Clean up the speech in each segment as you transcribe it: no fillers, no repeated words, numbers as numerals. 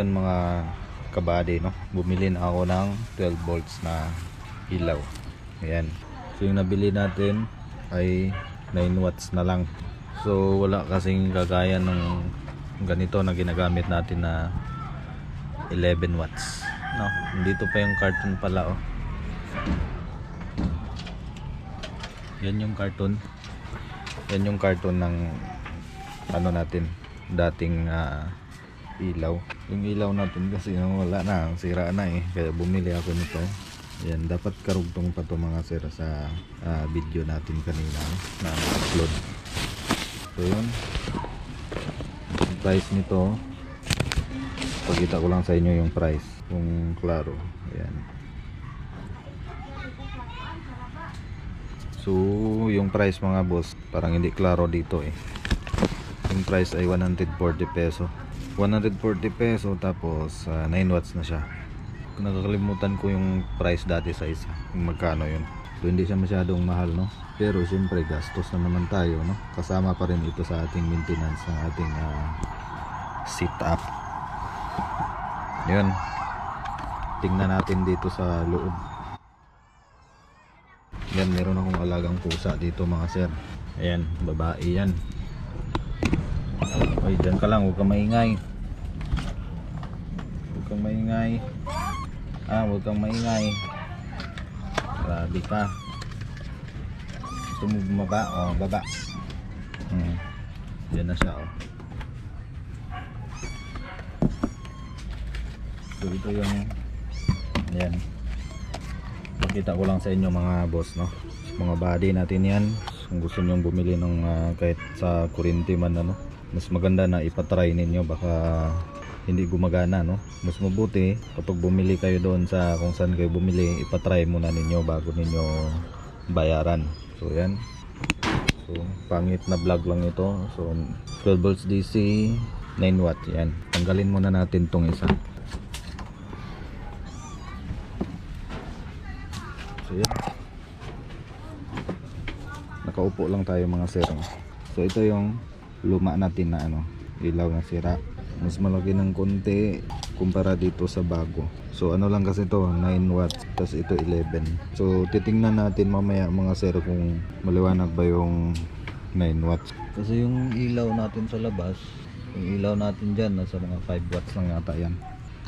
yun mga kabady, no? Bumili na ako ng 12 volts na ilaw. Ayan. So yung nabili natin ay 9 watts na lang. So wala kasing kagaya ng ganito na ginagamit natin na 11 watts, no? Dito pa yung carton pala, oh. Yan yung carton. Yan yung carton ng ano natin, dating ilaw. Yung ilaw natin kasi wala na, sira na eh. Kaya bumili ako nito. Yan, dapat karugtong pa to mga sir sa video natin kanina na upload. So yun, yung price nito, pagkita ko lang sa inyo yung price kung klaro. Ayan. So yung price mga boss, parang hindi klaro dito eh. Yung price ay 140 peso. 140 peso tapos 9 watts na siya. Nakakalimutan ko yung price dati sa isa, kung magkano yun. So hindi siya masyadong mahal, no? Pero siyempre gastos na naman tayo, no? Kasama pa rin ito sa ating maintenance ng ating setup. Yun. Tingnan natin dito sa loob. Yan, meron akong alagang pusa dito mga sir. Ayan, babae yan. Ay, dyan ka lang, huwag kang maingay. Huwag kang maingay. Huwag kang maingay. Grabe ka. Gusto mo bumaba? Baba. Yan na siya, oh. So ito yung, ayan, pakita ko lang sa inyo mga boss, no? Mga body natin yan. Kung gusto nyo bumili ng kahit sa kuryente man, ano, mas maganda na ipatry ninyo, baka hindi gumagana, no? Mas mabuti kapag bumili kayo doon sa kung saan kayo bumili, ipatry muna ninyo bago ninyo bayaran. So yan. So pangit na vlog lang ito. So 12 volts DC, 9 watt. Yan, tanggalin muna natin tong isa. So yan, nakaupo lang tayo mga sir. So ito yung luma natin na ilaw na sira. Mas malaki ng konti kumpara dito sa bago. So ano lang kasi to, 9 watts, tapos ito 11. So titingnan natin mamaya mga sir kung maliwanag ba yung 9 watts. Kasi yung ilaw natin sa labas, yung ilaw natin dyan nasa mga 5 watts lang yata yan.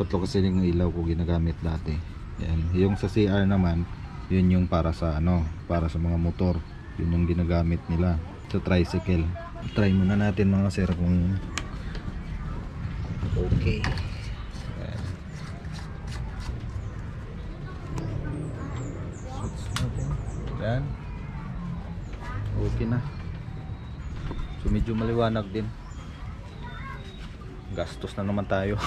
Tatlo kasi yung ilaw ko ginagamit dati. Yan. Yung sa CR naman, yun yung para sa para sa mga motor. Yun yung ginagamit nila sa tricycle. Try muna natin mga sir kung okay. Yan. Okay na. So medyo maliwanag din. Gastos na naman tayo.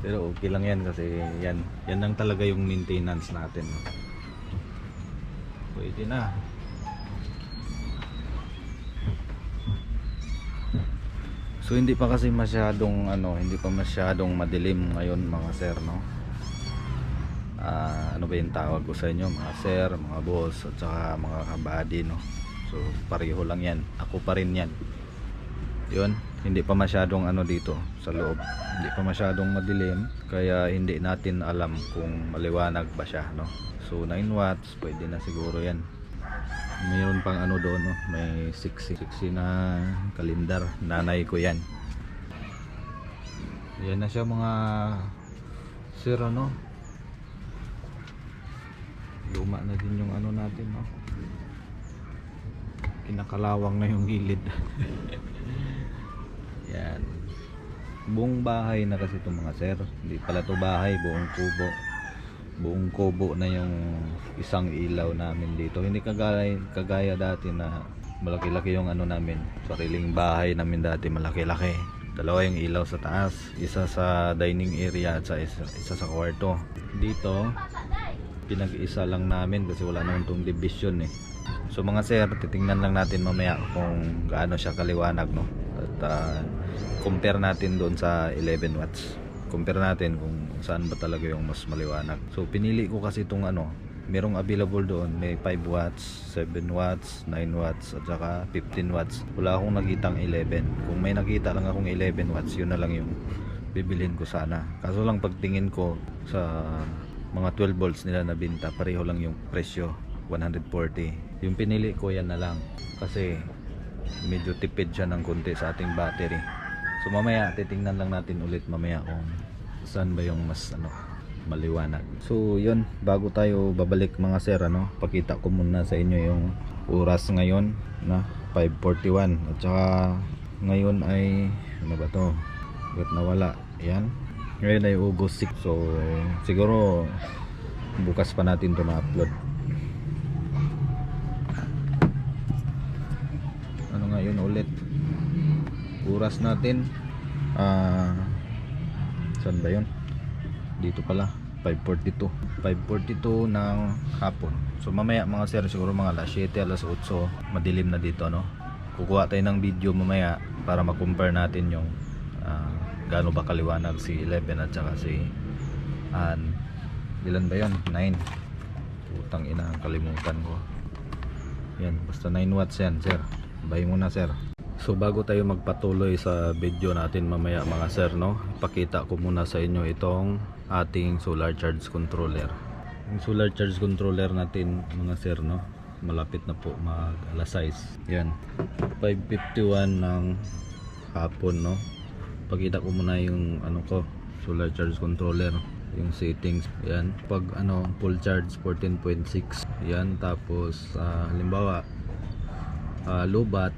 Pero okay lang yan kasi yan lang talaga yung maintenance natin. Pwede na. So hindi pa kasi masyadong hindi pa masyadong madilim ngayon mga sir, no? Ano ba yung tawag ko sa inyo mga sir, mga boss at saka mga kabady, no? So pareho lang yan. Ako pa rin yan. Yun, hindi pa masyadong dito sa loob. Hindi pa masyadong madilim, kaya hindi natin alam kung maliwanag ba siya, no? So 9 watts, pwede na siguro yan. Mayroon pang doon, no? May 60 na kalendar. Nanay ko yan. Yan na siya mga sir, no? Luma na din yung natin, no? Kinakalawang na yung gilid. Yan. Buong bahay na kasi itong mga sir. Hindi pala to bahay, buong kubo. Buong kubo na yung isang ilaw namin dito. Hindi kagaya dati na malaki-laki yung namin. Sariling bahay namin dati, malaki-laki. Dalawa yung ilaw sa taas, isa sa dining area at isa sa kwarto. Dito pinag-isa lang namin kasi wala naman tong division eh. So mga sir, titingnan lang natin mamaya kung gaano siya kaliwanag, no? At compare natin doon sa 11 watts. Compare natin kung saan ba talaga yung mas maliwanag. So pinili ko kasi itong merong available doon, may 5 watts, 7 watts, 9 watts at saka 15 watts. Wala akong nakitang 11. Kung may nakita lang akong 11 watts, yun na lang yung bibilhin ko sana. Kaso lang pagtingin ko sa mga 12 volts nila na binta, pareho lang yung presyo, 140. Yung pinili ko yan na lang kasi medyo tipid siya ng konti sa ating battery. So mamaya titingnan lang natin ulit mamaya kung saan ba yung mas maliwanag. So yun, bago tayo babalik mga sir, pakita ko muna sa inyo yung oras ngayon na 5:41 at saka ngayon ay ano ba to? Ba't nawala? Yan. Ngayon ay August 6. So siguro bukas pa natin to na-upload. Ano ngayon ulit? Oras natin saan ba yun? Dito pala 5:42 ng hapon. So mamaya mga sir, siguro mga alas 7, alas 8 madilim na dito, kukuha tayo ng video mamaya para ma-compare natin yung gaano ba kaliwanag si 11 at saka si ilan ba yun? 9. Putang ina, kalimutan ko. Yan, basta 9 watts yan sir. Bye muna sir. So bago tayo magpatuloy sa video natin mamaya mga sir, ipakita ko muna sa inyo itong ating solar charge controller. Yung solar charge controller natin mga sir, malapit na po mag alas 6. Yan, 5:51 ng hapon, Pakita ko muna yung solar charge controller, yung settings. Yan, pag full charge 14.6. Yan, tapos halimbawa low-bat,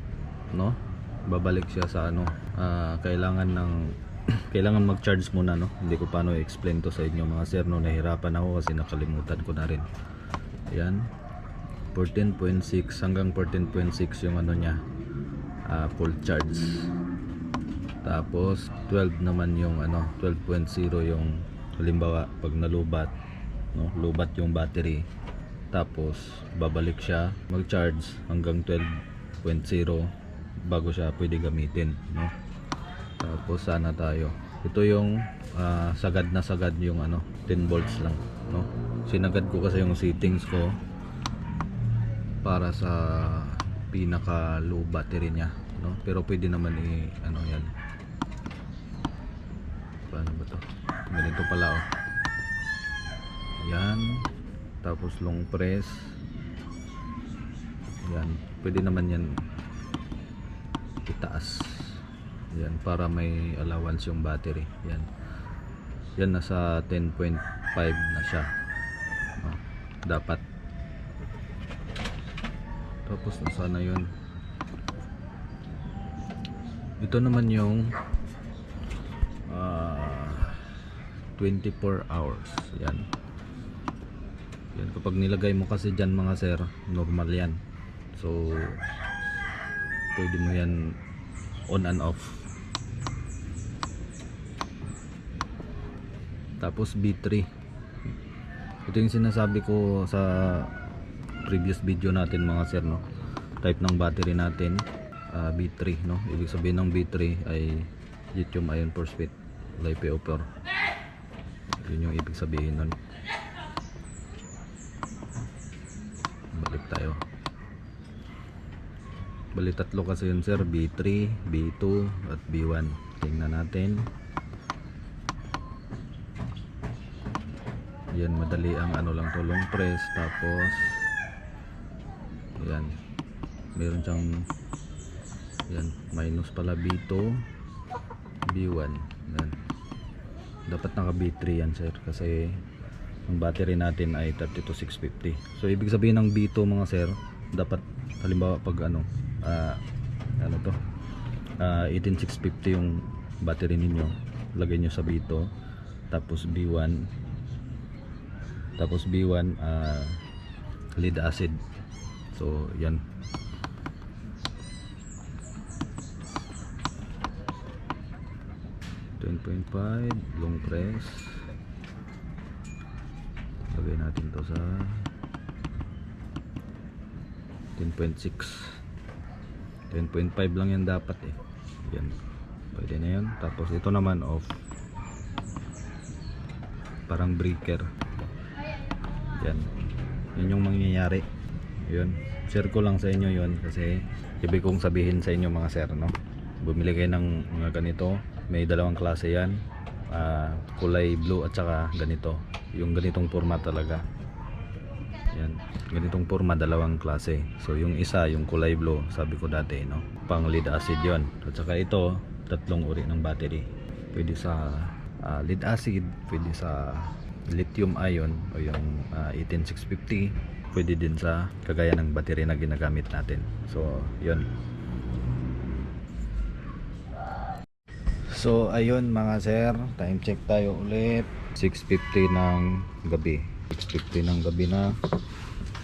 babalik siya sa kailangan mag-charge muna, Hindi ko paano i-explain to sa inyo mga sir, nahirapan ako kasi nakalimutan ko na rin. Ayan, 14.6 hanggang 14.6 yung niya, full charge. Tapos 12 naman yung 12.0 yung halimbawa pag nalubat, lubat yung battery, tapos babalik siya mag-charge hanggang 12.0 bago siya pwede gamitin, Tapos sana tayo, ito yung sagad na sagad yung 10 volts lang, Sinagad ko kasi yung settings ko para sa pinaka low battery niya, pero pwede naman yan. Paano ba to? Ganito pala, yan, tapos long press. Yan, pwede naman yan itaas. Yan, para may allowance yung battery. Yan nasa 10.5 na siya, dapat. Tapos nasana yun. Ito naman yung 24 hours. Yan, kapag nilagay mo kasi dyan mga sir, normal yan. So pwede mo yan on and off. Tapos B3, ito yung sinasabi ko sa previous video natin mga sir, type ng battery natin, B3, ibig sabihin ng B3 ay lithium ion phosphate LiPo4. Yun yung ibig sabihin nun. Balik tayo. Bali tatlo kasi yun sir, B3, B2 at B1. Tingnan natin. Yan, madali ang lang to, long press. Tapos yan, meron siyang yan, minus pala B2, B1. Yan, dapat naka B3 yan sir, kasi ang battery natin ay 32650. So ibig sabihin ng B2 mga sir, dapat halimbawa pag 18650 yung battery ninyo, lagay nyo sa B2, tapos B1 lead acid. So yan, long press. Lagay natin to sa 10.6, 10.5 lang yan dapat yan, pwede na yan. Tapos ito naman off, parang breaker. Yan yung mangyayari. Yun, share ko lang sa inyo yun kasi ibig kong sabihin sa inyo mga sir, bumili kayo ng mga ganito. May dalawang klase yan, kulay blue at saka ganito, yung ganitong forma talaga. Yan, ganitong forma, dalawang klase. So yung isa, yung kulay blue, sabi ko dati, no, pang lead acid yon. At saka ito, tatlong uri ng battery. Pwede sa lead acid, pwede sa lithium ion o yung 18650, pwede din sa kagaya ng battery na ginagamit natin. So yon. So ayun mga sir, time check tayo ulit. 6:50 ng gabi. 6:50 ng gabi na.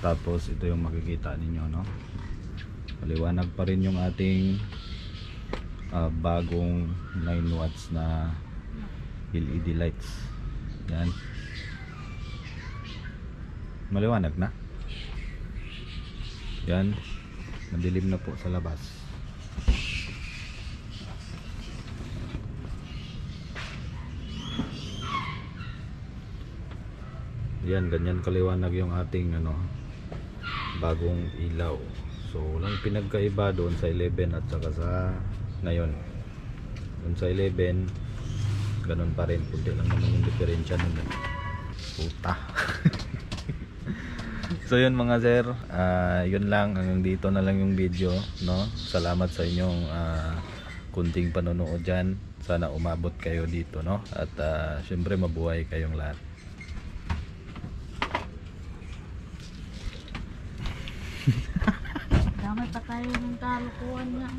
Tapos ito yung makikita ninyo, no. Maliwanag pa rin yung ating bagong 9 watts na LED lights. Yan. Maliwanag na. Yan. Madilim na po sa labas. Yan, ganyan kaliwanag yung ating bagong ilaw. So walang pinagkaiba doon sa 11 at saka sa ngayon. Doon sa 11 ganun pa rin, kunti lang naman yung diferensya nun. Puta. So yun mga sir, yun lang, hanggang dito na lang yung video, no. Salamat sa inyong kunting panonood dyan. Sana umabot kayo dito, no. At syempre mabuhay kayong lahat. Damay pa tayo ng kalukuhan niya.